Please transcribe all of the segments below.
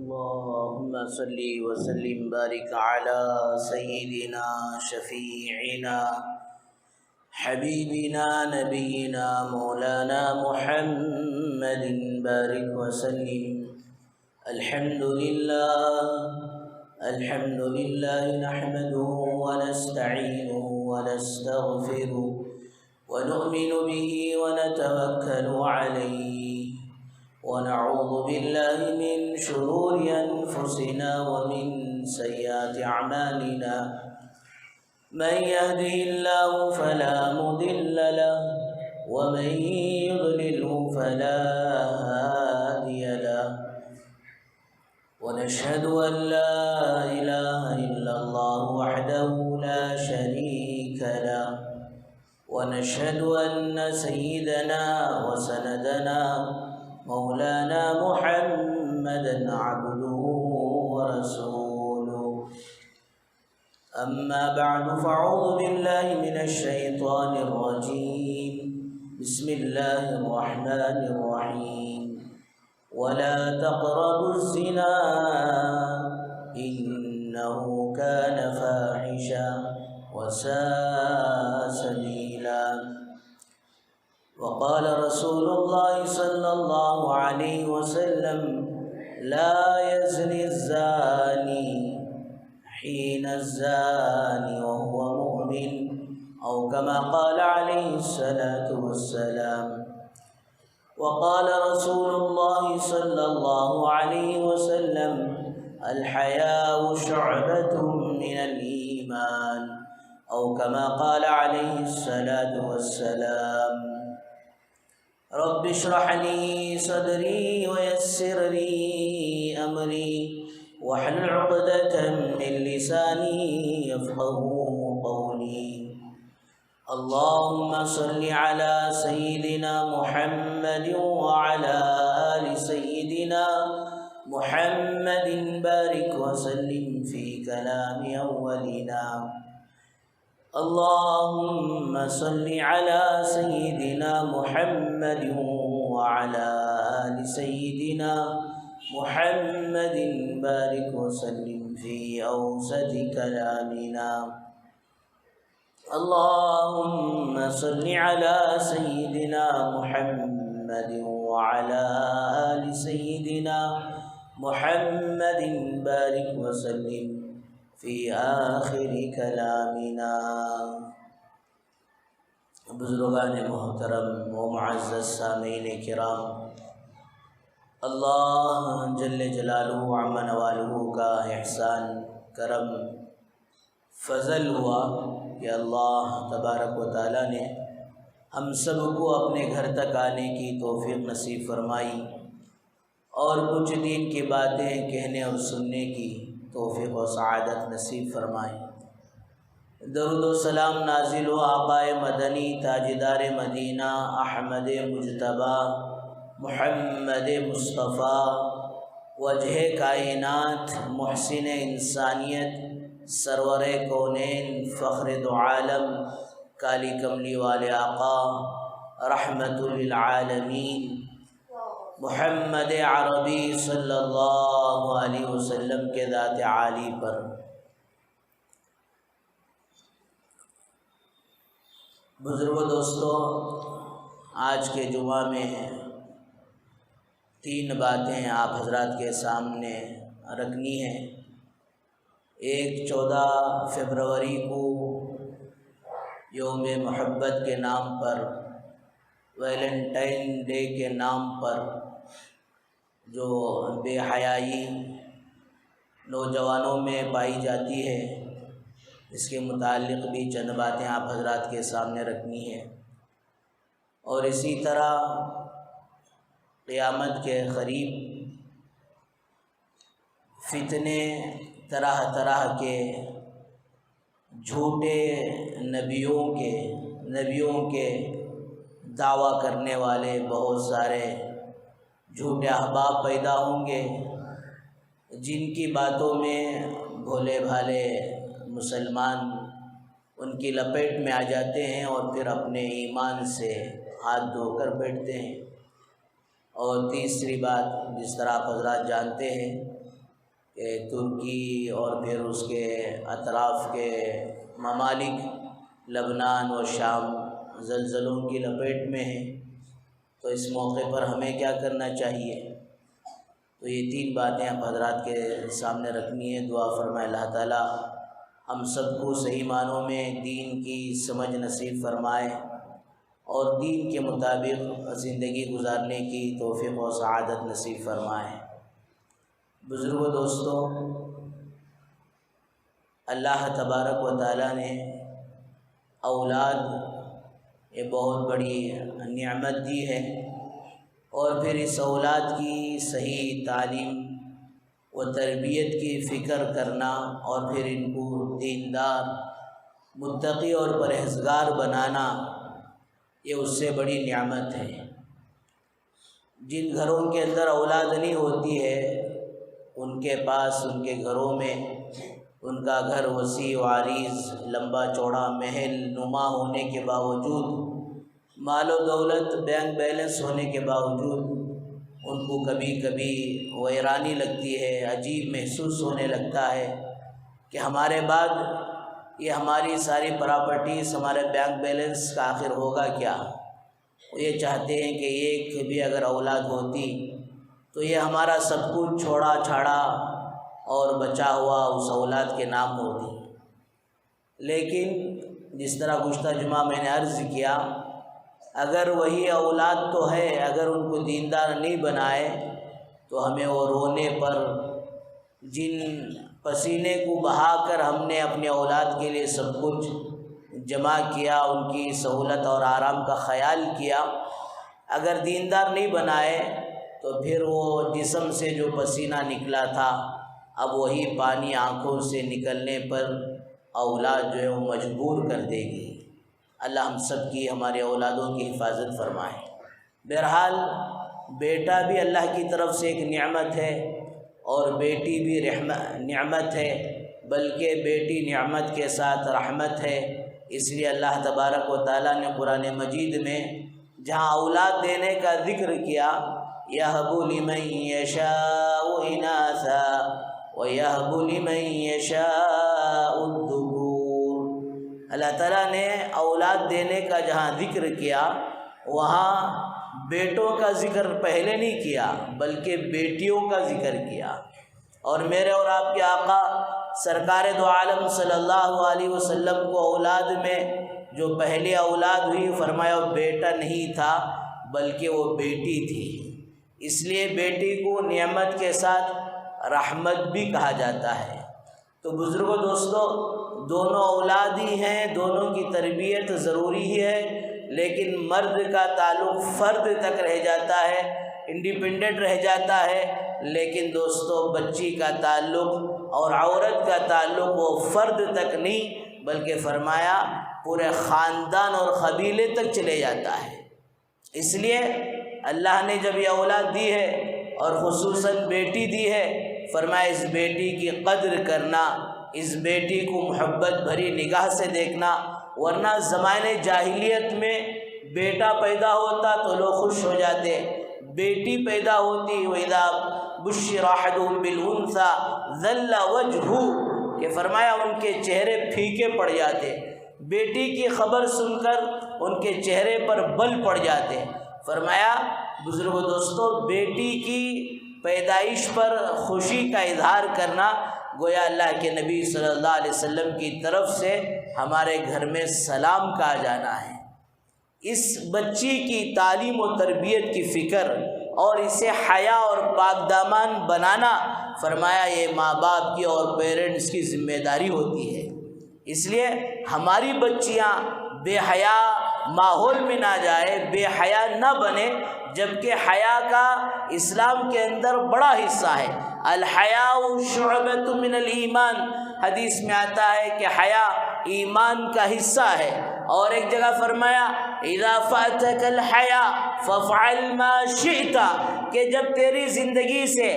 اللهم صل وسلم بارك على سيدنا شفيعنا حبيبنا نبينا مولانا محمد بارك وسلم. الحمد لله نحمده ونستعينه ونستغفره ونؤمن به ونتوكل عليه ونعوذ بالله من شرور أنفسنا ومن سيئات أعمالنا. من يهده الله فلا مضل له ومن يضلله فلا هادي له. ونشهد أن لا إله إلا الله وحده لا شريك له. ونشهد أن سيدنا وسندنا مولانا محمدا عبده ورسوله. أما بعد فأعوذ بالله من الشيطان الرجيم. بسم الله الرحمن الرحيم. ولا تقربوا الزنا إنه كان فاحشا وساء سبيلا. وقال رسول الله صلى الله عليه وسلم لا يزني الزاني حين الزاني وهو مؤمن أو كما قال عليه الصلاة والسلام. وقال رسول الله صلى الله عليه وسلم الحياء شعبة من الإيمان أو كما قال عليه الصلاة والسلام. رب اشرح لي صدري ويسر لي أمري واحلل عقدة من لساني يفقهوا قولي. اللهم صل على سيدنا محمد وعلى آل سيدنا محمد بارك وسلم في كلام أولنا. اللهم صل على سيدنا محمد وعلى آل سيدنا محمد بارك وسلم في أوسط كلامنا. اللهم صل على سيدنا محمد وعلى آل سيدنا محمد بارك وسلم في آخر کلامنا. بزرگان محترم و معزز سامعین کرام، اللہ جل جلالہ عم نوالہ کا احسان کرم فضل ہوا کہ اللہ تبارک و تعالیٰ نے ہم سب کو اپنے گھر تک آنے کی توفیق نصیب فرمائی اور کچھ دین کی باتیں کہنے اور سننے کی توفیق و سعادت نصیب فرمائے. درود و سلام نازل و آقا مدنی تاجدار مدینہ احمد مجتبی محمد مصطفیٰ وجہ کائنات محسن انسانیت سرور کونین فخر دو عالم کالی کملی والے آقا رحمت للعالمین محمد عربی صلی اللہ علیہ وسلم کے ذات عالی پر بزرگ دوستو، آج کے جمعہ میں 3 باتیں آپ حضرات کے سامنے رکھنی ہیں. ایک 14 فروری کو یوم محبت کے نام پر، ویلنٹائن ڈے کے نام پر جو بے حیائی نوجوانوں میں پائی جاتی ہے، اس کے متعلق بھی چند باتیں آپ حضرات کے سامنے رکھنی ہے. اور اسی طرح قیامت کے قریب فتنے طرح طرح کے جھوٹے نبیوں کے دعویٰ کرنے والے بہت سارے جھوٹے احباب پیدا ہوں گے، جن کی باتوں میں بھولے بھالے مسلمان ان کی لپیٹ میں آ جاتے ہیں اور پھر اپنے ایمان سے ہاتھ دھو کر بیٹھتے ہیں. اور تیسری بات، جس طرح آپ حضرات جانتے ہیں کہ ترکی اور پھر اس کے اطراف کے ممالک لبنان و شام زلزلوں کی لپیٹ میں ہیں، تو اس موقع پر ہمیں کیا کرنا چاہیے؟ تو یہ 3 باتیں آپ حضرات کے سامنے رکھنی ہے۔ دعا فرمائے اللہ تعالیٰ ہم سب کو صحیح معنوں میں دین کی سمجھ نصیب فرمائے اور دین کے مطابق زندگی گزارنے کی توفیق و سعادت نصیب فرمائے۔ بزرگوں، دوستوں، اللہ تبارک و تعالیٰ نے اولاد یہ بہت بڑی نعمت دی ہے، اور پھر اس اولاد کی صحیح تعلیم و تربیت کی فکر کرنا اور پھر ان کو دیندار، متقی اور پرہیزگار بنانا، یہ اس سے بڑی نعمت ہے۔ جن گھروں کے اندر اولاد نہیں ہوتی ہے ان کے پاس، ان کے گھروں میں ان کا گھر وسیع و عریض، لمبا چوڑا، محل نما ہونے کے باوجود، مال و دولت، بینک بیلنس ہونے کے باوجود ان کو کبھی کبھی ویرانی لگتی ہے، عجیب محسوس ہونے لگتا ہے کہ ہمارے بعد یہ ہماری ساری پراپرٹیز، ہمارے بینک بیلنس کا آخر ہوگا کیا؟ وہ یہ چاہتے ہیں کہ ایک بھی اگر اولاد ہوتی تو یہ ہمارا سب کچھ چھوڑا چھاڑا اور بچا ہوا اس اولاد کے نام ہوتی۔ لیکن جس طرح گزشتہ جمعہ میں نے عرض کیا، اگر وہی اولاد تو ہے، اگر ان کو دیندار نہیں بنائے تو ہمیں وہ رونے پر، جن پسینے کو بہا کر ہم نے اپنے اولاد کے لیے سب کچھ جمع کیا، ان کی سہولت اور آرام کا خیال کیا، اگر دیندار نہیں بنائے تو پھر وہ جسم سے جو پسینہ نکلا تھا اب وہی پانی آنکھوں سے نکلنے پر اولاد جو ہے وہ مجبور کر دے گی۔ اللہ ہم سب کی، ہمارے اولادوں کی حفاظت فرمائے۔ بہرحال بیٹا بھی اللہ کی طرف سے ایک نعمت ہے اور بیٹی بھی نعمت ہے، بلکہ بیٹی نعمت کے ساتھ رحمت ہے۔ اس لیے اللہ تبارک و تعالیٰ نے قرآن مجید میں جہاں اولاد دینے کا ذکر کیا، يَهَبُ لِمَن يَشَاءُ إِنَاثًا وَيَهَبُ لِمَن يَشَاءُ الذُّكُورَ۔ اللہ تعالیٰ نے اولاد دینے کا جہاں ذکر کیا وہاں بیٹوں کا ذکر پہلے نہیں کیا بلکہ بیٹیوں کا ذکر کیا۔ اور میرے اور آپ کے آقا سرکار دو عالم صلی اللہ علیہ وسلم کو اولاد میں جو پہلی اولاد ہوئی، فرمایا وہ بیٹا نہیں تھا بلکہ وہ بیٹی تھی۔ اس لیے بیٹی کو نعمت کے ساتھ رحمت بھی کہا جاتا ہے۔ تو بزرگوں، دوستوں، دونوں اولاد ہی ہیں، دونوں کی تربیت ضروری ہی ہے، لیکن مرد کا تعلق فرد تک رہ جاتا ہے، انڈیپینڈنٹ رہ جاتا ہے، لیکن دوستوں بچی کا تعلق اور عورت کا تعلق وہ فرد تک نہیں بلکہ فرمایا پورے خاندان اور قبیلے تک چلے جاتا ہے۔ اس لیے اللہ نے جب یہ اولاد دی ہے اور خصوصاً بیٹی دی ہے، فرمایا اس بیٹی کی قدر کرنا، اس بیٹی کو محبت بھری نگاہ سے دیکھنا، ورنہ زمانے جاہلیت میں بیٹا پیدا ہوتا تو لوگ خوش ہو جاتے، بیٹی پیدا ہوتی وَإِذَا بُشِّرَ أَحَدُهُم بِالْأُنثَىٰ ظَلَّ وَجْهُهُ، کہ فرمایا ان کے چہرے پھیکے پڑ جاتے، بیٹی کی خبر سن کر ان کے چہرے پر بل پڑ جاتے۔ فرمایا بزرگوں، دوستوں، بیٹی کی پیدائش پر خوشی کا اظہار کرنا گویا اللہ کے نبی صلی اللہ علیہ وسلم کی طرف سے ہمارے گھر میں سلام کہا جانا ہے۔ اس بچی کی تعلیم و تربیت کی فکر اور اسے حیا اور پاک دامان بنانا، فرمایا یہ ماں باپ کی اور پیرنٹس کی ذمہ داری ہوتی ہے۔ اس لیے ہماری بچیاں بے حیا ماحول میں نہ جائے، بے حیا نہ بنے، جبکہ حیا کا اسلام کے اندر بڑا حصہ ہے۔ الحیاء شعبۃ من الایمان، حدیث میں آتا ہے کہ حیا ایمان کا حصہ ہے۔ اور ایک جگہ فرمایا اذا فاتک الحیا فافعل ما شئت، کہ جب تیری زندگی سے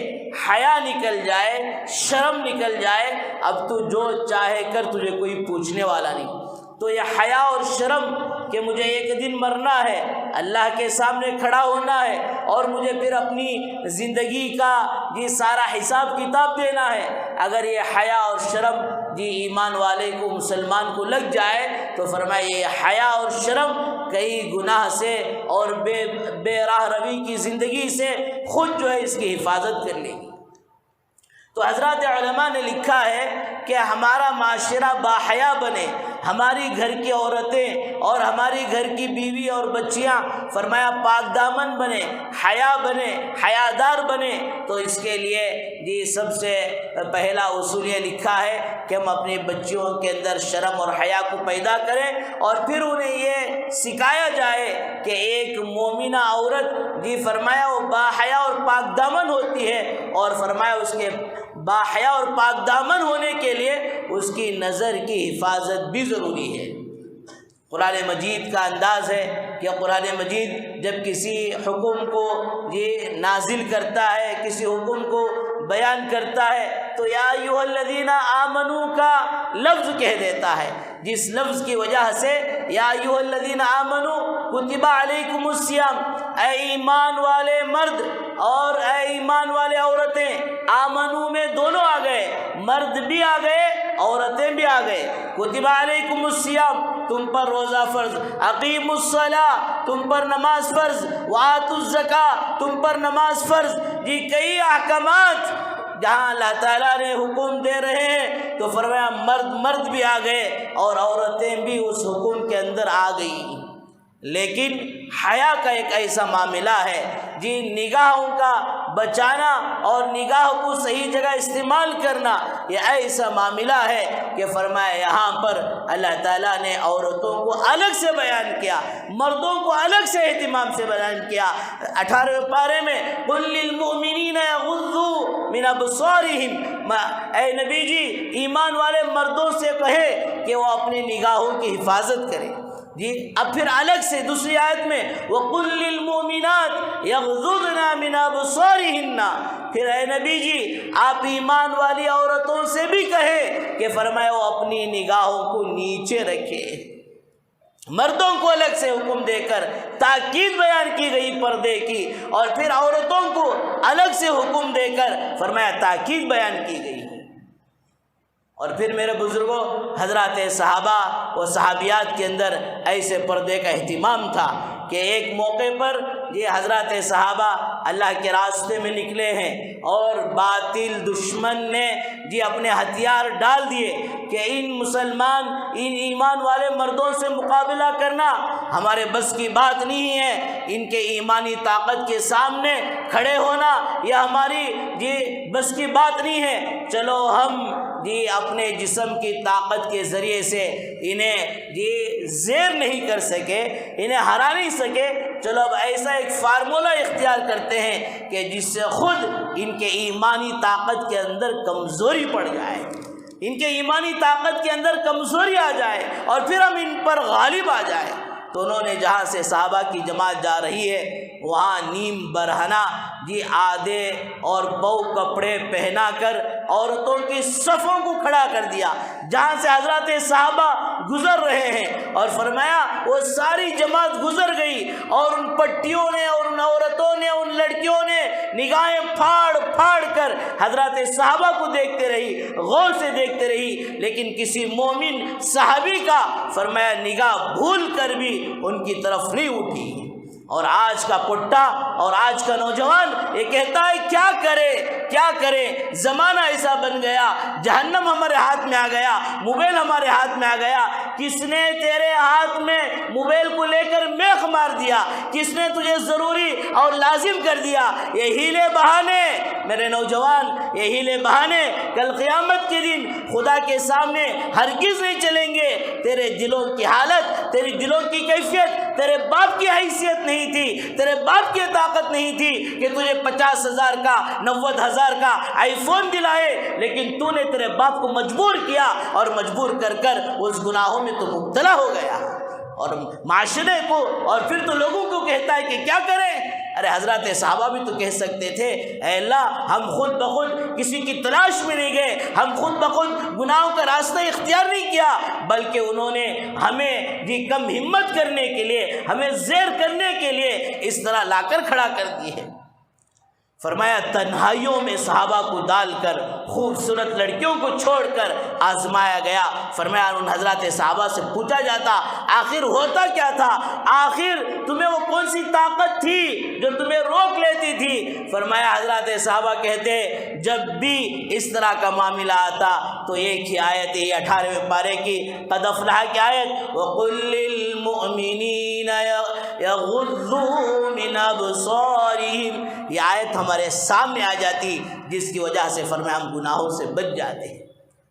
حیا نکل جائے، شرم نکل جائے، اب تو جو چاہے کر، تجھے کوئی پوچھنے والا نہیں۔ تو یہ حیا اور شرم کہ مجھے ایک دن مرنا ہے، اللہ کے سامنے کھڑا ہونا ہے، اور مجھے پھر اپنی زندگی کا سارا حساب کتاب دینا ہے، اگر یہ حیا اور شرم ایمان والے کو، مسلمان کو لگ جائے تو فرمایا یہ حیا اور شرم کئی گناہ سے اور بے راہ روی کی زندگی سے خود اس کی حفاظت کر لے گی۔ تو حضرات علماء نے لکھا ہے کہ ہمارا معاشرہ باحیا بنے، ہماری گھر کی عورتیں اور ہماری گھر کی بیوی اور بچیاں فرمایا پاک دامن بنے، حیا بنے، حیادار بنے، تو اس کے لیے سب سے پہلا اصول یہ لکھا ہے کہ ہم اپنی بچیوں کے اندر شرم اور حیا کو پیدا کریں، اور پھر انہیں یہ سکھایا جائے کہ ایک مومنہ عورت فرمایا وہ باحیا اور پاک دامن ہوتی ہے، اور فرمایا اس کے باحیا اور پاک دامن ہونے کے لیے اس کی نظر کی حفاظت بھی ضروری ہے۔ قرآن مجید کا انداز ہے کہ قرآن مجید جب کسی حکم کو نازل کرتا ہے، کسی حکم کو بیان کرتا ہے، تو یا ایھا الذین آمنو کا لفظ کہہ دیتا ہے، جس لفظ کی وجہ سے یا ایھا الذین آمنو کتب علیکم الصیام، اے ایمان والے مرد اور اے ایمان والے عورتیں، آمنو میں دونوں آ گئے، مرد بھی آ گئے، عورتیں بھی آ گئے۔ کتب علیکم الصیام، تم پر روزہ فرض، اقیموا الصلاۃ، تم پر نماز فرض، وآتوا الزکاۃ، تم پر نماز فرض۔ کئی احکامات جہاں اللہ تعالیٰ نے حکم دے رہے ہیں تو فرمایا مرد بھی آ گئے اور عورتیں بھی اس حکم کے اندر آ گئی۔ لیکن حیا کا ایک ایسا معاملہ ہے نگاہوں کا بچانا اور نگاہ کو صحیح جگہ استعمال کرنا، یہ ایسا معاملہ ہے کہ فرمایا یہاں پر اللہ تعالیٰ نے عورتوں کو الگ سے بیان کیا، مردوں کو الگ سے اہتمام سے بیان کیا۔ 18ویں پارے میں قل للمؤمنین یغضوا من ابصارہم، اے نبی ایمان والے مردوں سے کہے کہ وہ اپنی نگاہوں کی حفاظت کریں۔ اب پھر الگ سے دوسری آیت میں وَقُلْ لِلْمُؤْمِنَاتِ يَغْضُضْنَ مِنْ أَبْصَارِهِنَّ، پھر اے نبی آپ ایمان والی عورتوں سے بھی کہے کہ فرمایا وہ اپنی نگاہوں کو نیچے رکھے۔ مردوں کو الگ سے حکم دے کر تاکید بیان کی گئی پردے کی، اور پھر عورتوں کو الگ سے حکم دے کر فرمایا تاکید بیان کی گئی۔ اور پھر میرے بزرگوں، حضرات صحابہ و صحابیات کے اندر ایسے پردے کا اہتمام تھا کہ ایک موقع پر حضرات صحابہ اللہ کے راستے میں نکلے ہیں اور باطل دشمن نے اپنے ہتھیار ڈال دیے کہ ان مسلمان، ان ایمان والے مردوں سے مقابلہ کرنا ہمارے بس کی بات نہیں ہے، ان کے ایمانی طاقت کے سامنے کھڑے ہونا یہ ہماری بس کی بات نہیں ہے، چلو ہم اپنے جسم کی طاقت کے ذریعے سے انہیں زیر نہیں کر سکے، انہیں ہرا نہیں سکے، چلو اب ایسا ایک فارمولہ اختیار کرتے ہیں کہ جس سے خود ان کے ایمانی طاقت کے اندر کمزوری پڑ جائے، ان کے ایمانی طاقت کے اندر کمزوری آ جائے اور پھر ہم ان پر غالب آ جائیں۔ تو انہوں نے جہاں سے صحابہ کی جماعت جا رہی ہے وہاں نیم برہنہ آدھے اور بہو کپڑے پہنا کر عورتوں کی صفوں کو کھڑا کر دیا، جہاں سے حضرات صحابہ گزر رہے ہیں، اور فرمایا وہ ساری جماعت گزر گئی اور ان پٹیوں نے اور ان عورتوں نے، ان لڑکیوں نے نگاہیں پھاڑ پھاڑ کر حضرات صحابہ کو دیکھتے رہی، غور سے دیکھتے رہی، لیکن کسی مومن صحابی کا فرمایا نگاہ بھول کر بھی ان کی طرف نہیں اٹھی۔ اور آج کا پٹا اور آج کا نوجوان یہ کہتا ہے کیا کرے کیا کرے، زمانہ ایسا بن گیا، جہنم ہمارے ہاتھ میں آ گیا، موبائل ہمارے ہاتھ میں آ گیا، کس نے تیرے ہاتھ میں موبائل کو لے کر میخ مار دیا، کس نے تجھے ضروری اور لازم کر دیا؟ یہ ہیلے بہانے میرے نوجوان، یہ ہیلے بہانے کل قیامت کے دن خدا کے سامنے ہرگز نہیں چلیں گے۔ تیرے دلوں کی حالت، تیری دلوں کی کیفیت، تیرے باپ کی حیثیت نہیں تھی، تیرے باپ کی طاقت نہیں تھی کہ تجھے 50,000 کا 90,000 کا آئی فون دلائے، لیکن تو نے تیرے باپ کو مجبور کیا اور مجبور کر کر اس گناہوں میں تو مبتلا ہو گیا، اور معاشرے کو اور پھر تو لوگوں کو کہتا ہے کہ کیا کریں۔ ارے حضرات صحابہ بھی تو کہہ سکتے تھے اے اللہ ہم خود بخود کسی کی تلاش میں نہیں گئے، ہم خود بخود گناہوں کا راستہ اختیار نہیں کیا، بلکہ انہوں نے ہمیں جی کم ہمت کرنے کے لیے، ہمیں زیر کرنے کے لیے اس طرح لا کر کھڑا کر دی ہے۔ فرمایا تنہائیوں میں صحابہ کو ڈال کر، خوبصورت لڑکیوں کو چھوڑ کر آزمایا گیا۔ فرمایا ان حضرات صحابہ سے پوچھا جاتا آخر ہوتا کیا تھا، آخر تمہیں وہ کون سی طاقت تھی جو تمہیں روک لیتی تھی؟ فرمایا حضرات صحابہ کہتے جب بھی اس طرح کا معاملہ آتا تو ایک ہی آیت ہے 18ویں پارے کی قد افلح کی آیت، وَقُلْ لِلْمُؤْمِنِينَ يَغُضُّوا مِنْ أَبْصَارِهِمْ، یہ آیت ہمارے سامنے آ جاتی جس کی وجہ سے فرمایا ہم گناہوں سے بچ جاتے ہیں۔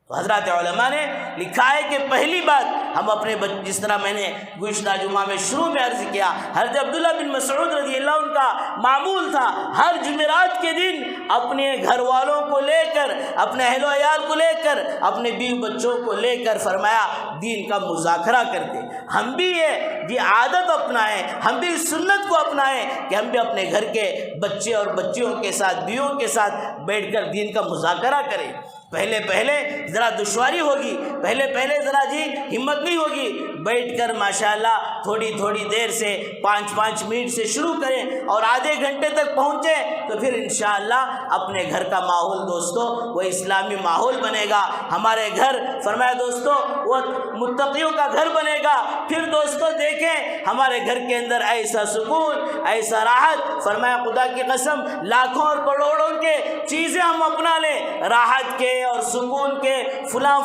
تو حضرات علماء نے لکھا ہے کہ پہلی بات ہم اپنے جس طرح میں نے گزشتہ جمعہ میں شروع میں عرض کیا، حضرت عبداللہ بن مسعود رضی اللہ عنہ کا معمول تھا ہر جمعرات کے دن اپنے گھر والوں کو لے کر، اپنے اہل و عیال کو لے کر، اپنے بیوی بچوں کو لے کر فرمایا دین کا مذاکرہ کرتے۔ ہم بھی یہ عادت اپنائیں، ہم بھی اس سنت کو اپنائیں کہ ہم بھی اپنے گھر کے بچے اور بچیوں کے ساتھ، بیویوں کے ساتھ بیٹھ کر دین کا مذاکرہ کریں۔ پہلے ذرا دشواری ہوگی، پہلے ذرا جی ہمت نہیں ہوگی، بیٹھ کر ماشاءاللہ تھوڑی دیر سے 5 منٹ سے شروع کریں اور آدھے گھنٹے تک پہنچے تو پھر انشاءاللہ اپنے گھر کا ماحول دوستو وہ اسلامی ماحول بنے گا، ہمارے گھر فرمایا دوستو وہ متقیوں کا گھر بنے گا۔ پھر دوستو دیکھیں ہمارے گھر کے اندر ایسا سکون، ایسا راحت، فرمایا خدا کی قسم لاکھوں اور کروڑوں کے چیزیں ہم اپنا لیں، راحت کے اور سکون کے فلاں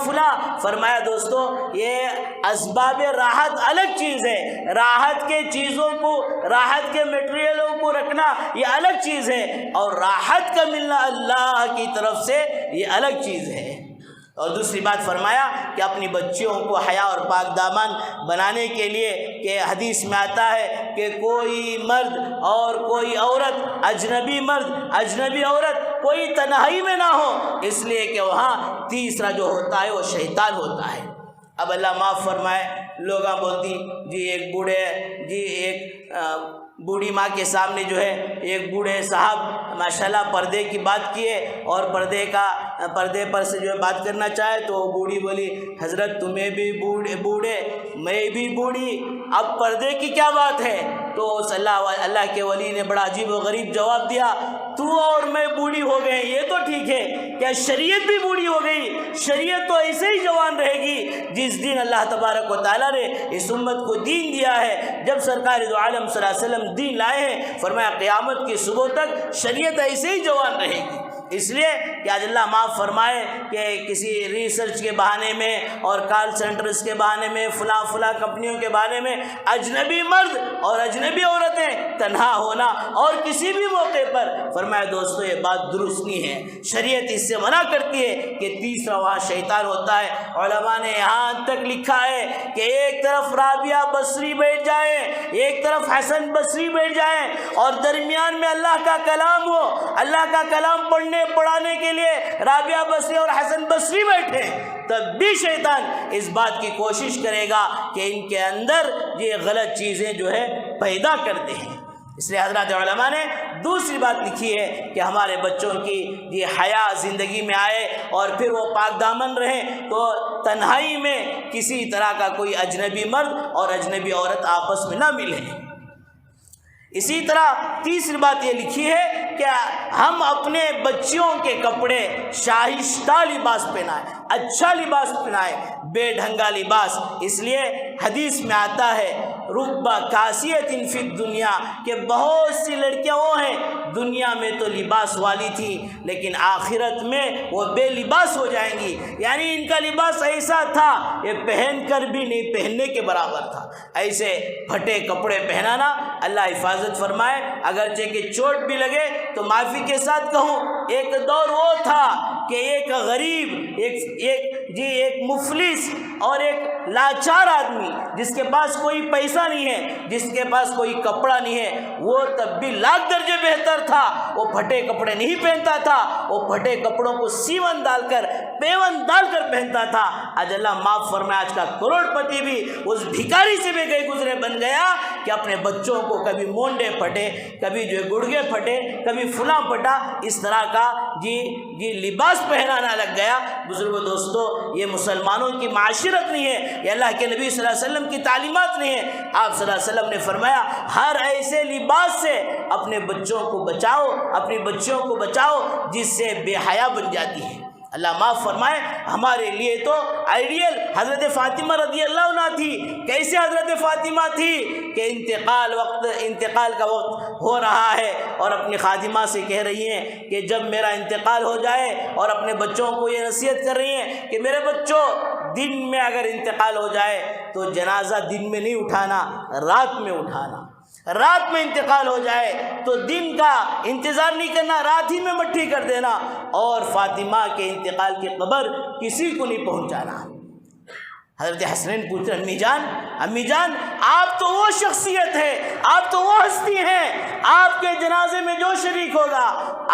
فرمایا دوستو یہ اسباب راحت الگ چیز ہے، راحت کے چیزوں کو، راحت کے میٹیریلوں کو رکھنا یہ الگ چیز ہے، اور راحت کا ملنا اللہ کی طرف سے یہ الگ چیز ہے۔ اور دوسری بات فرمایا کہ اپنی بچیوں کو حیا اور پاک دامن بنانے کے لیے کہ حدیث میں آتا ہے کہ کوئی مرد اور کوئی عورت، اجنبی مرد اجنبی عورت کوئی تنہائی میں نہ ہو، اس لیے کہ وہاں تیسرا جو ہوتا ہے وہ شیطان ہوتا ہے۔ اب اللہ معاف فرمائے، لوگ بولتی جی ایک بوڑھی ماں کے سامنے جو ہے ایک بوڑھے صاحب ماشاءاللہ پردے کی بات کیے اور پردے پر سے جو ہے بات کرنا چاہے تو وہ بوڑھی بولی حضرت تمہیں بھی بوڑھے میں بھی بوڑھی، اب پردے کی کیا بات ہے؟ تو اللہ کے ولی نے بڑا عجیب و غریب جواب دیا، تو اور میں بوڑھی ہو گئے یہ تو ٹھیک ہے، کیا شریعت بھی بوڑھی ہو گئی؟ شریعت تو ایسے ہی جوان رہے گی جس دن اللہ تبارک و تعالیٰ نے اس امت کو دین دیا ہے، جب سرکار دو عالم صلی اللہ علیہ وسلم دین لائے ہیں، فرمایا قیامت کی صبح تک شریعت ایسے ہی جوان رہے گی۔ اس لیے کہ آج اللہ معاف فرمائے کہ کسی ریسرچ کے بہانے میں اور کال سینٹرز کے بہانے میں فلاں کمپنیوں کے بہانے میں اجنبی مرد اور اجنبی عورتیں تنہا ہونا اور کسی بھی موقع پر، فرمایا دوستو یہ بات درست نہیں ہے، شریعت اس سے منع کرتی ہے کہ تیسرا وہاں شیطان ہوتا ہے۔ علماء نے یہاں تک لکھا ہے کہ ایک طرف رابعہ بصری بیٹھ جائے، ایک طرف حسن بصری بیٹھ جائیں اور درمیان میں اللہ کا کلام ہو، اللہ کا کلام پڑھانے کے لیے رابعہ بصری اور حسن بصری بیٹھے، تب بھی شیطان اس بات کی کوشش کرے گا کہ ان کے اندر یہ غلط چیزیں جو ہے پیدا کر دیں۔ اس لیے حضرات علماء نے دوسری بات لکھی ہے کہ ہمارے بچوں کی یہ حیا زندگی میں آئے اور پھر وہ پاک دامن رہیں تو تنہائی میں کسی طرح کا کوئی اجنبی مرد اور اجنبی عورت آپس میں نہ ملے۔ اسی طرح تیسری بات یہ لکھی ہے کہ ہم اپنے بچیوں کے کپڑے شائستہ لباس پہنائیں، اچھا لباس پہنائیں، بے ڈھنگا لباس۔ اس لیے حدیث میں آتا ہے ربا کاسیت فی الدنیا کہ بہت سی لڑکیاں وہ ہیں دنیا میں تو لباس والی تھی لیکن آخرت میں وہ بے لباس ہو جائیں گی، یعنی ان کا لباس ایسا تھا یہ پہن کر بھی نہیں پہننے کے برابر تھا۔ ایسے پھٹے کپڑے پہنانا اللہ حفاظت فرمائے، اگرچہ کہ چوٹ بھی لگے تو معافی کے ساتھ کہوں ایک دور وہ تھا کہ ایک غریب، ایک مفلس اور ایک لاچار آدمی جس کے پاس کوئی پیسہ نہیں ہے، جس کے پاس کوئی کپڑا نہیں ہے، وہ تب بھی لاکھ درجے بہتر تھا۔ وہ پھٹے کپڑے نہیں پہنتا تھا، وہ پھٹے کپڑوں کو سیون ڈال کر، پیون ڈال کر پہنتا تھا۔ آج اللہ معاف فرمائے، آج کا کروڑ پتی بھی اس بھکاری سے بھی گئے گزرے بن گیا کہ اپنے بچوں کو کبھی مونڈے پھٹے، کبھی جو ہے گڑگے پھٹے، کبھی فلاں پھٹا، اس طرح کا جی لباس پہنانا لگ گیا۔ بزرگوں دوستو، یہ مسلمانوں کی معاشرت نہیں ہے، یہ اللہ کے نبی صلی اللہ علیہ وسلم کی تعلیمات نہیں ہے۔ آپ صلی اللہ علیہ وسلم نے فرمایا ہر ایسے لباس سے اپنے بچوں کو بچاؤ، اپنی بچیوں کو بچاؤ جس سے بے حیا بن جاتی ہے۔ اللہ معاف فرمائے، ہمارے لیے تو آئیڈیل حضرت فاطمہ رضی اللہ عنہا تھی۔ کیسے حضرت فاطمہ تھی کہ انتقال کا وقت ہو رہا ہے اور اپنی خادمہ سے کہہ رہی ہیں کہ جب میرا انتقال ہو جائے، اور اپنے بچوں کو یہ نصیحت کر رہی ہیں کہ میرے بچوں، دن میں اگر انتقال ہو جائے تو جنازہ دن میں نہیں اٹھانا، رات میں اٹھانا۔ رات میں انتقال ہو جائے تو دن کا انتظار نہیں کرنا، رات ہی میں مٹھی کر دینا، اور فاطمہ کے انتقال کی خبر کسی کو نہیں پہنچانا۔ حضرت حسنین پوچھ رہے امی جان آپ تو وہ شخصیت ہے، آپ تو وہ ہستی ہیں، آپ کے جنازے میں جو شریک ہوگا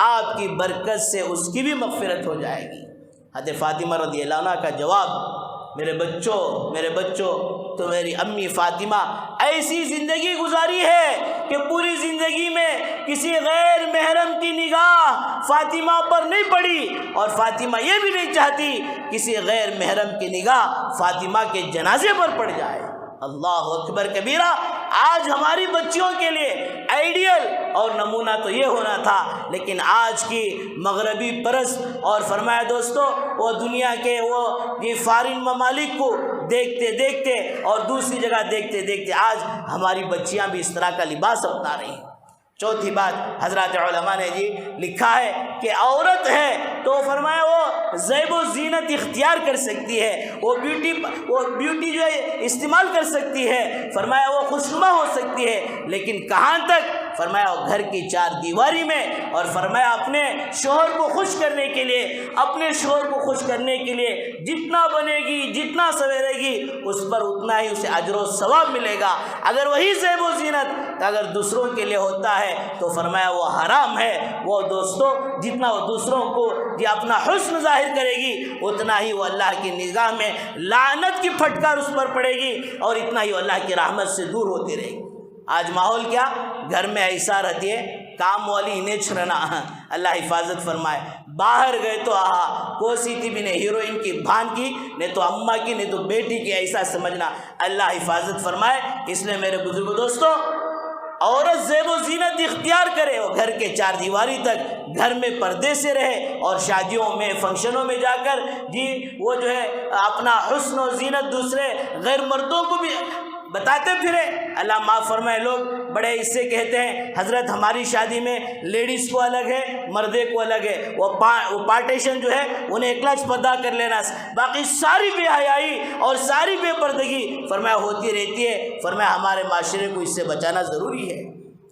آپ کی برکت سے اس کی بھی مغفرت ہو جائے گی۔ حضرت فاطمہ رضی اللہ عنہ کا جواب، میرے بچوں تو میری امی فاطمہ ایسی زندگی گزاری ہے کہ پوری زندگی میں کسی غیر محرم کی نگاہ فاطمہ پر نہیں پڑی، اور فاطمہ یہ بھی نہیں چاہتی کسی غیر محرم کی نگاہ فاطمہ کے جنازے پر پڑ جائے۔ اللہ اکبر کبیرہ۔ آج ہماری بچیوں کے لیے آئیڈیل اور نمونہ تو یہ ہونا تھا، لیکن آج کی مغربی پرست اور فرمایا دوستو وہ دنیا کے وہ فارن ممالک کو دیکھتے اور دوسری جگہ دیکھتے آج ہماری بچیاں بھی اس طرح کا لباس اپنا رہی ہیں۔ چوتھی بات حضرات علماء نے لکھا ہے کہ عورت ہے تو فرمایا وہ زیب و زینت اختیار کر سکتی ہے، وہ بیوٹی جو ہے استعمال کر سکتی ہے، فرمایا وہ خوشنما ہو سکتی ہے، لیکن کہاں تک؟ فرمایا وہ گھر کی چار دیواری میں، اور فرمایا اپنے شوہر کو خوش کرنے کے لیے جتنا بنے گی، جتنا سویرے گی، اس پر اتنا ہی اسے اجر و ثواب ملے گا۔ اگر وہی زیب و زینت اگر دوسروں کے لیے ہوتا ہے تو فرمایا وہ حرام ہے۔ وہ دوستو جتنا وہ دوسروں کو اپنا حسن ظاہر کرے گی، اتنا ہی وہ اللہ کی نگاہ میں لعنت کی پھٹکار اس پر پڑے گی، اور اتنا ہی وہ اللہ کی رحمت سے دور ہوتی رہے گی۔ آج ماحول کیا؟ گھر میں ایسا رہتی ہے کام والی انہیں چھرنا، اللہ حفاظت فرمائے۔ باہر گئے تو کوسی تھی بھی نہیں ہیروئن کی بھان کی، نہیں تو اماں کی، نہیں تو بیٹی کی، ایسا سمجھنا، اللہ حفاظت فرمائے۔ اس لیے میرے بزرگ دوستو، عورت زیب و زینت اختیار کرے، وہ گھر کے چار دیواری تک گھر میں پردے سے رہے، اور شادیوں میں فنکشنوں میں جا کر وہ جو ہے اپنا حسن و زینت دوسرے غیر مردوں کو بھی بتاتے پھرے۔ اللہ معاف فرمائے، لوگ بڑے اس سے کہتے ہیں حضرت ہماری شادی میں لیڈیز کو الگ ہے، مردے کو الگ ہے، وہ پارٹیشن جو ہے انہیں اکلاچ پردہ کر لینا، باقی ساری بے حیائی اور ساری بے پردگی فرمایا ہوتی رہتی ہے۔ فرمایا ہمارے معاشرے کو اس سے بچانا ضروری ہے۔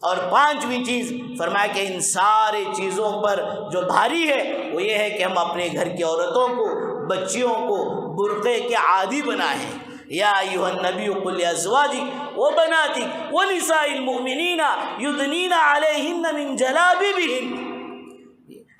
اور پانچویں چیز فرمایا کہ ان ساری چیزوں پر جو بھاری ہے وہ یہ ہے کہ ہم اپنے گھر کی عورتوں کو، بچیوں کو برقعے کے عادی بنائیں۔ یا ایھا النبی قل لازواجک وبناتک ونساء المؤمنین یدنین علیہن من جلابیبہن۔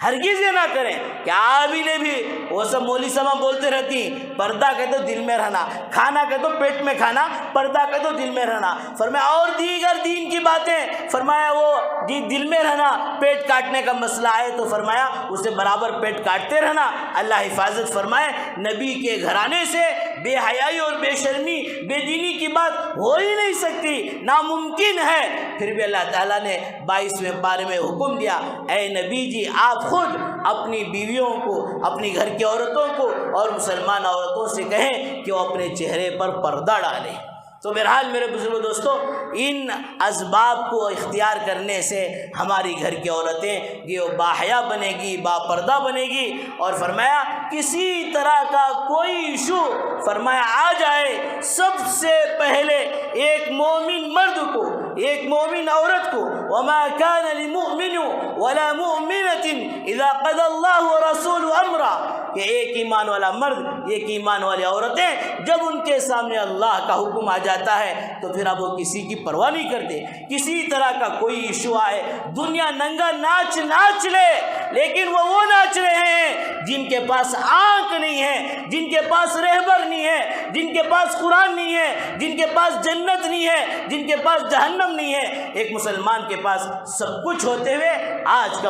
ہرگز یہ نہ کریں کہ آپ ہی نے بھی وہ سب مولوی صاحب بولتے رہتی ہیں، پردہ کہ تو دل میں رہنا، کھانا کہ تو پیٹ میں کھانا، پردہ کہ تو دل میں رہنا۔ فرمایا اور دیگر دین کی باتیں، فرمایا وہ دل میں رہنا، پیٹ کاٹنے کا مسئلہ آئے تو فرمایا اسے برابر پیٹ کاٹتے رہنا۔ اللہ حفاظت فرمائے، نبی کے گھرانے سے بے حیائی اور بے شرمی، بے دینی کی بات ہو ہی نہیں سکتی، ناممکن ہے۔ پھر بھی اللہ تعالیٰ نے 22ویں پارے میں حکم دیا، اے نبی جی آپ خود اپنی بیویوں کو، اپنی گھر کی عورتوں کو اور مسلمان عورتوں سے کہیں کہ وہ اپنے چہرے پر پردہ ڈالیں۔ تو بہرحال میرے بزرگوں دوستو، ان اسباب کو اختیار کرنے سے ہماری گھر کی عورتیں یہ باحیا بنے گی، با پردہ بنے گی، اور فرمایا کسی طرح کا کوئی ایشو فرمایا آ جائے، سب سے پہلے ایک مومن مرد کو، ایک مومن عورت کو، وَمَا كَانَ لِمُؤْمِنٍ وَلَا مُؤْمِنَةٍ إِذَا قَضَى اللَّهُ وَرَسُولُهُ أَمْرًا، کہ ایک ایمان والا مرد، ایک ایمان والی عورتیں جب ان کے سامنے اللہ کا حکم آ جاتا ہے تو پھر اب وہ کسی کی پرواہ نہیں کرتے. کسی طرح کا کوئی ایشو آئے، دنیا ننگا ناچ لے، لیکن وہ ناچ رہے ہیں جن کے پاس آنکھ نہیں ہے، جن کے پاس رہبر نہیں ہے، جن کے پاس قرآن نہیں ہے، جن کے پاس جنت نہیں ہے، جن کے پاس جہنم نہیں ہے. ایک مسلمان کے پاس سب کچھ ہوتے ہوئے آج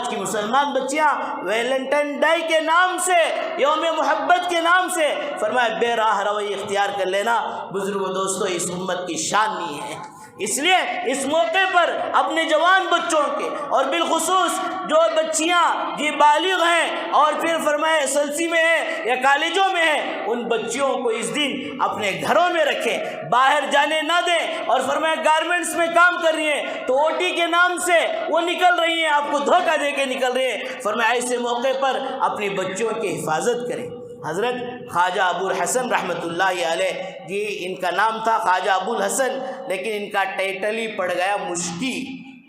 کی مسلمان بچیاں ویلنٹائن ڈے کے نام سے، یوم محبت کے نام سے فرمایا بے راہ روی اختیار کر لینا بزرگوں دوستو اس امت کی شان نہیں ہے. اس لیے اس موقع پر اپنے جوان بچوں کے اور بالخصوص جو بچیاں یہ بالغ ہیں اور پھر فرمایا SLC میں ہیں یا کالجوں میں ہیں، ان بچیوں کو اس دن اپنے گھروں میں رکھیں، باہر جانے نہ دیں. اور فرمایا گارمنٹس میں کام کر رہی ہیں تو OT کے نام سے وہ نکل رہی ہیں، آپ کو دھوکہ دے کے نکل رہی ہیں. فرمایا ایسے موقع پر اپنی بچوں کی حفاظت کریں. حضرت خواجہ ابو الحسن رحمۃ اللہ علیہ جی ان کا نام تھا خواجہ ابو الحسن، لیکن ان کا ٹائٹل ہی پڑ گیا مشکی.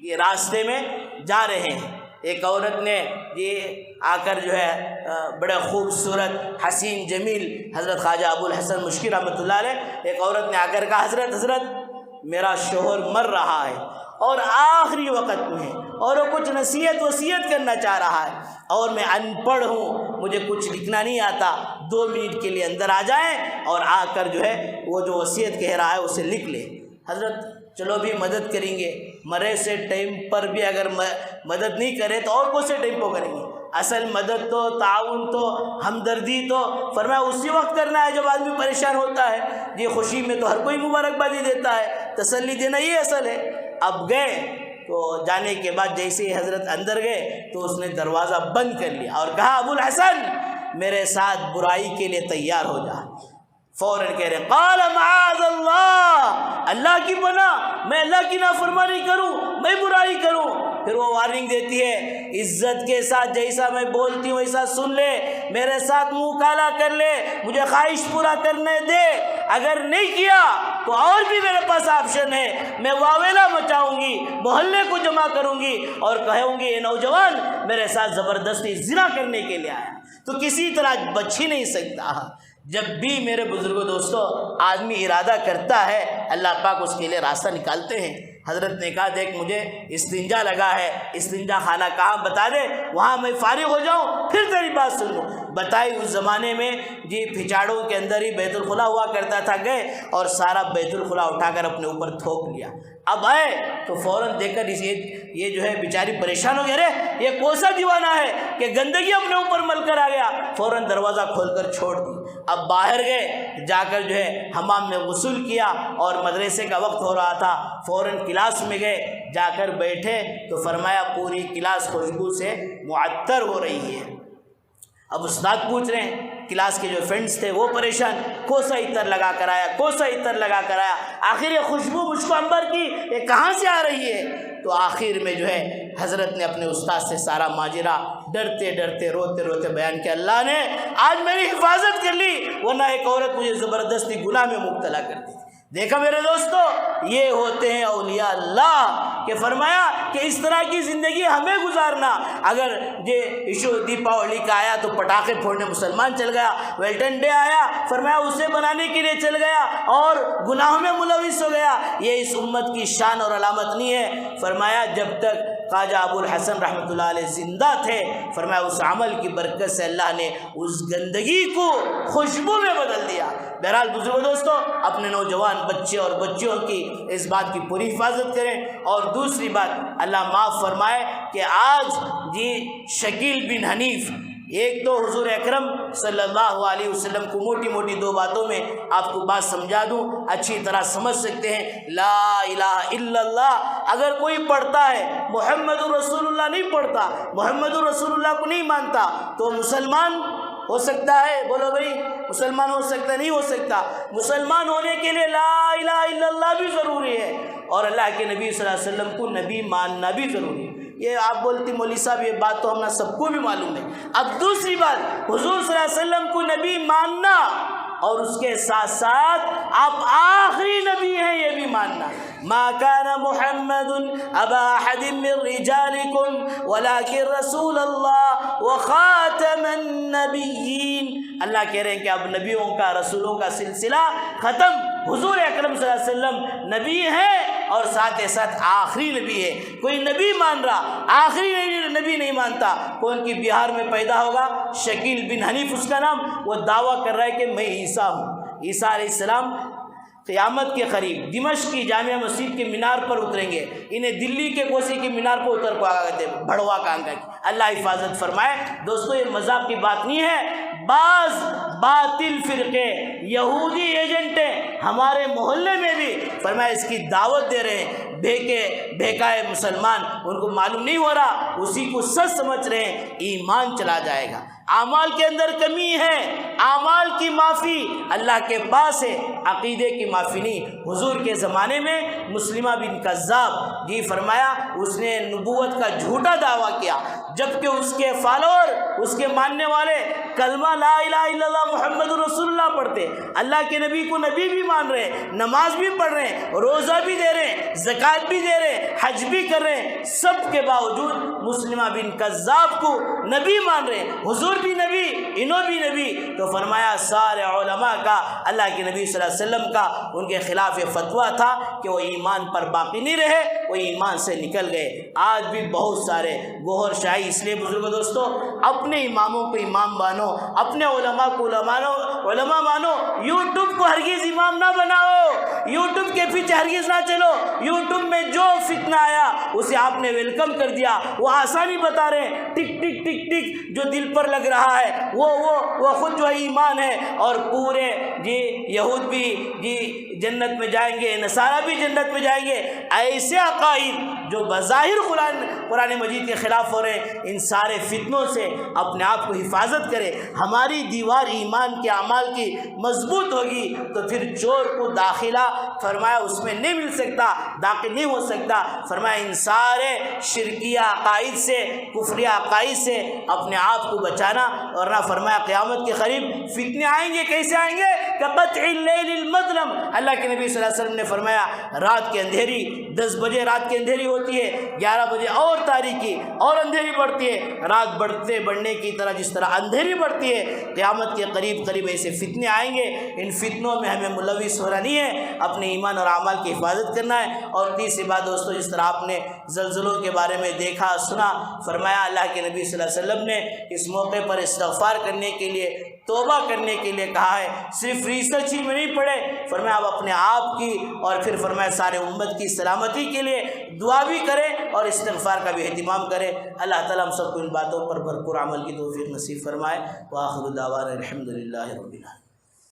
یہ راستے میں جا رہے ہیں، ایک عورت نے یہ آ کر جو ہے بڑے خوبصورت حسین جمیل حضرت خواجہ ابو الحسن مشکی رحمۃ اللہ علیہ، ایک عورت نے آ کر کہا حضرت میرا شوہر مر رہا ہے اور آخری وقت میں اور وہ کچھ نصیحت وصیت کرنا چاہ رہا ہے اور میں ان پڑھ ہوں، مجھے کچھ لکھنا نہیں آتا، 2 منٹ کے لیے اندر آ جائیں اور آ کر جو ہے وہ جو وصیت کہہ رہا ہے اسے لکھ لے. حضرت چلو بھی مدد کریں گے، مرے سے ٹائم پر بھی اگر مدد نہیں کرے تو اور کون سے ٹائم کو کریں گے؟ اصل مدد تو تعاون تو ہمدردی تو فرمایا اسی وقت کرنا ہے جب آدمی پریشان ہوتا ہے. یہ خوشی میں تو ہر کوئی مبارکبادی دیتا ہے، تسلی دینا یہ اصل ہے. اب گئے تو جانے کے بعد جیسے ہی حضرت اندر گئے تو اس نے دروازہ بند کر لیا اور کہا ابو الحسن میرے ساتھ برائی کے لیے تیار ہو جا. فوراً کہہ رہے قال معاذ اللہ کی پناہ، میں اللہ کی نافرمانی کروں، میں برائی کروں. پھر وہ وارننگ دیتی ہے عزت کے ساتھ جیسا میں بولتی ہوں ویسا سن لے، میرے ساتھ منہ کالا کر لے، مجھے خواہش پورا کرنے دے، اگر نہیں کیا تو اور بھی میرے پاس آپشن ہے، میں واویلا مچاؤں گی، محلے کو جمع کروں گی اور کہوں گی یہ نوجوان میرے ساتھ زبردستی زنا کرنے کے لیے آیا. تو کسی طرح بچ ہی نہیں سکتا. جب بھی میرے بزرگوں دوستو آدمی ارادہ کرتا ہے اللہ پاک اس کے لیے راستہ نکالتے ہیں. حضرت نے کہا دیکھ مجھے استنجا لگا ہے، استنجا خانہ کہاں بتا دے، وہاں میں فارغ ہو جاؤں پھر تیری بات سن لوں. بتائی اس زمانے میں جی پھچاڑوں کے اندر ہی بیت الخلا ہوا کرتا تھا. گئے اور سارا بیت الخلا اٹھا کر اپنے اوپر تھوپ لیا. اب آئے تو فوراً دیکھ کر یہ جو ہے بیچاری پریشان ہو گیا، رے یہ کون سا دیوانہ ہے کہ گندگی اپنے اوپر مل کر آ گیا. فوراً دروازہ کھول کر چھوڑ دی. اب باہر گئے، جا کر جو ہے حمام میں غسل کیا اور مدرسے کا وقت ہو رہا تھا. فوراً کلاس میں گئے، جا کر بیٹھے تو فرمایا پوری کلاس خوشبو سے معطر ہو رہی ہے. اب استاد پوچھ رہے ہیں، کلاس کے جو فرینڈس تھے وہ پریشان، کوسا عطر لگا کر آیا، کوسا عطر لگا کر آیا، آخر یہ خوشبو مجھ کو عنبر کی یہ کہاں سے آ رہی ہے؟ تو آخر میں جو ہے حضرت نے اپنے استاد سے سارا ماجرا ڈرتے ڈرتے روتے روتے بیان کیا. اللہ نے آج میری حفاظت کر لی ورنہ ایک عورت مجھے زبردستی گناہ میں مبتلا کر دی. دیکھا میرے دوستو یہ ہوتے ہیں اولیاء اللہ کہ فرمایا کہ اس طرح کی زندگی ہمیں گزارنا. اگر یہ ایشو دیپاولی کا آیا تو پٹاخے پھوڑنے مسلمان چل گیا، ویلنٹائن ڈے آیا فرمایا اسے بنانے کے لیے چل گیا اور گناہوں میں ملوث ہو گیا. یہ اس امت کی شان اور علامت نہیں ہے. فرمایا جب تک خواجہ ابو الحسن رحمۃ اللہ علیہ زندہ تھے فرمایا اس عمل کی برکت سے اللہ نے اس گندگی کو خوشبو میں بدل دیا. بہرحال بزرگوں دوستو اپنے نوجوان بچے اور بچیوں کی اس بات کی پوری حفاظت کریں. اور دوسری بات اللہ معاف فرمائے کہ آج جی شکیل بن حنیف، ایک تو حضور اکرم صلی اللہ علیہ وسلم کو موٹی موٹی 2 باتوں میں آپ کو بات سمجھا دوں، اچھی طرح سمجھ سکتے ہیں. لا الہ الا اللہ اگر کوئی پڑھتا ہے، محمد رسول اللہ نہیں پڑھتا، محمد رسول اللہ کو نہیں مانتا تو مسلمان ہو سکتا ہے؟ بولو بھائی مسلمان ہو سکتا ہے؟ نہیں ہو سکتا. مسلمان ہونے کے لیے لا الہ الا اللہ بھی ضروری ہے اور اللہ کے نبی صلی اللہ علیہ وسلم کو نبی ماننا بھی ضروری ہے. یہ آپ بولتی مولوی صاحب یہ بات تو ہم سب کو بھی معلوم ہے. اب دوسری بات حضور صلی اللہ علیہ وسلم کو نبی ماننا اور اس کے ساتھ ساتھ آپ آخری نبی ہیں یہ بھی ماننا. ما كان محمد ابا احد من رجالكم ولكن رسول الله وخاتم النبیین، اللہ کہہ رہے ہیں کہ اب نبیوں کا رسولوں کا سلسلہ ختم، حضور اکرم صلی اللہ علیہ وسلم نبی ہیں اور ساتھ ساتھ آخری نبی ہے۔ کوئی نبی مان رہا آخری نبی نہیں مانتا۔ کون کی بہار میں پیدا ہوگا، شکیل بن حنیف اس کا نام، وہ دعویٰ کر رہا ہے کہ میں عیسیٰ ہوں۔ عیسیٰ علیہ السلام قیامت کے قریب دمشق کی جامع مسجد کے مینار پر اتریں گے، انہیں دلی کے کوسی کے مینار پر اتر کو آگا کہتے ہیں بھڑوا کانگا کی۔ اللہ حفاظت فرمائے۔ دوستو یہ مذاق کی بات نہیں ہے، بعض باطل فرقے یہودی ایجنٹیں ہمارے محلے میں بھی فرمایا اس کی دعوت دے رہے ہیں، بھیکائے مسلمان ان کو معلوم نہیں ہو رہا، اسی کو سچ سمجھ رہے ہیں، ایمان چلا جائے گا۔ اعمال کے اندر کمی ہے، اعمال کی معافی اللہ کے پاس ہے، عقیدے کی معافی نہیں۔ حضور کے زمانے میں مسلمہ بن کذاب جی فرمایا اس نے نبوت کا جھوٹا دعویٰ کیا، جبکہ اس کے فالوور، اس کے ماننے والے کلمہ لا الہ الا اللہ محمد رسول اللہ پڑھتے، اللہ کے نبی کو نبی بھی مان رہے ہیں، نماز بھی پڑھ رہے ہیں، روزہ بھی دے رہے ہیں، زکوٰۃ بھی دے رہے ہیں، حج بھی کر رہے ہیں، سب کے باوجود مسلمہ بن کذاب کو نبی مان رہے ہیں، حضور بھی نبی انہوں بھی نبی۔ تو فرمایا سارے علماء کا، اللہ کے نبی صلی اللہ علیہ وسلم کا ان کے خلاف یہ فتویٰ تھا کہ وہ ایمان پر باقی نہیں رہے، وہ ایمان سے نکل گئے۔ آج بھی بہت سارے گوہر شاہی، اس لیے بزرگوں دوستو اپنے اماموں کو امام مانو، اپنے علماء کو علماء مانو، یوٹیوب کو ہرگز امام نہ بناؤ، یوٹیوب کے پیچھے ہرگز نہ چلو۔ یوٹیوب میں جو فتنہ آیا اسے آپ نے ویلکم کر دیا، وہ آسانی بتا رہے ہیں، ٹک ٹک ٹک ٹک جو دل پر لگ رہا ہے وہ خود جو ہے ایمان ہے، اور پورے جی یہود بھی جی جنت میں جائیں گے، نصارہ بھی جنت میں جائیں گے۔ ایسے عقائد جو بظاہر قرآن مجید کے خلاف ہو رہے ہیں، ان سارے فتنوں سے اپنے آپ کو حفاظت کرے۔ ہماری دیوار ایمان کے اعمال کی مضبوط ہوگی تو پھر چور کو داخلہ فرمایا اس میں نہیں مل سکتا، داخل نہیں ہو سکتا۔ فرمایا ان سارے شرکیہ عقائد سے، کفریہ عقائد سے اپنے آپ کو بچانا، ورنہ فرمایا قیامت کے قریب فتنے آئیں گے۔ کیسے آئیں گے؟ کقطع اللیل المظلم، اللہ کے نبی صلی اللہ علیہ وسلم نے فرمایا رات کی اندھیری، 10 بجے رات کی اندھیری ہوتی ہے، 11 بجے اور تاریکی اور اندھیری بڑھتی ہے، رات بڑھنے کی طرح جس طرح اندھیری بڑھتی ہے، قیامت کے قریب ایسے فتنے آئیں گے۔ ان فتنوں میں ہمیں ملوث ہونا نہیں ہے، اپنے ایمان اور اعمال کی حفاظت کرنا ہے۔ اور تیسری بات دوستو، جس طرح آپ نے زلزلوں کے بارے میں دیکھا سنا، فرمایا اللہ کے نبی صلی اللہ علیہ وسلم نے اس موقع پر استغفار کرنے کے لیے، توبہ کرنے کے لیے کہا ہے۔ صرف ریسرچ ہی میں نہیں پڑھے، فرمایا آپ اپنے آپ کی اور پھر فرمایا سارے امت کی سلامتی کے لیے دعا بھی کریں اور استغفار کا بھی اہتمام کریں۔ اللہ تعالیٰ ہم سب کو ان باتوں پر بھرپور عمل کی توفیق نصیب فرمائے۔ وآخر دعوانا الحمدللہ رب العالمین۔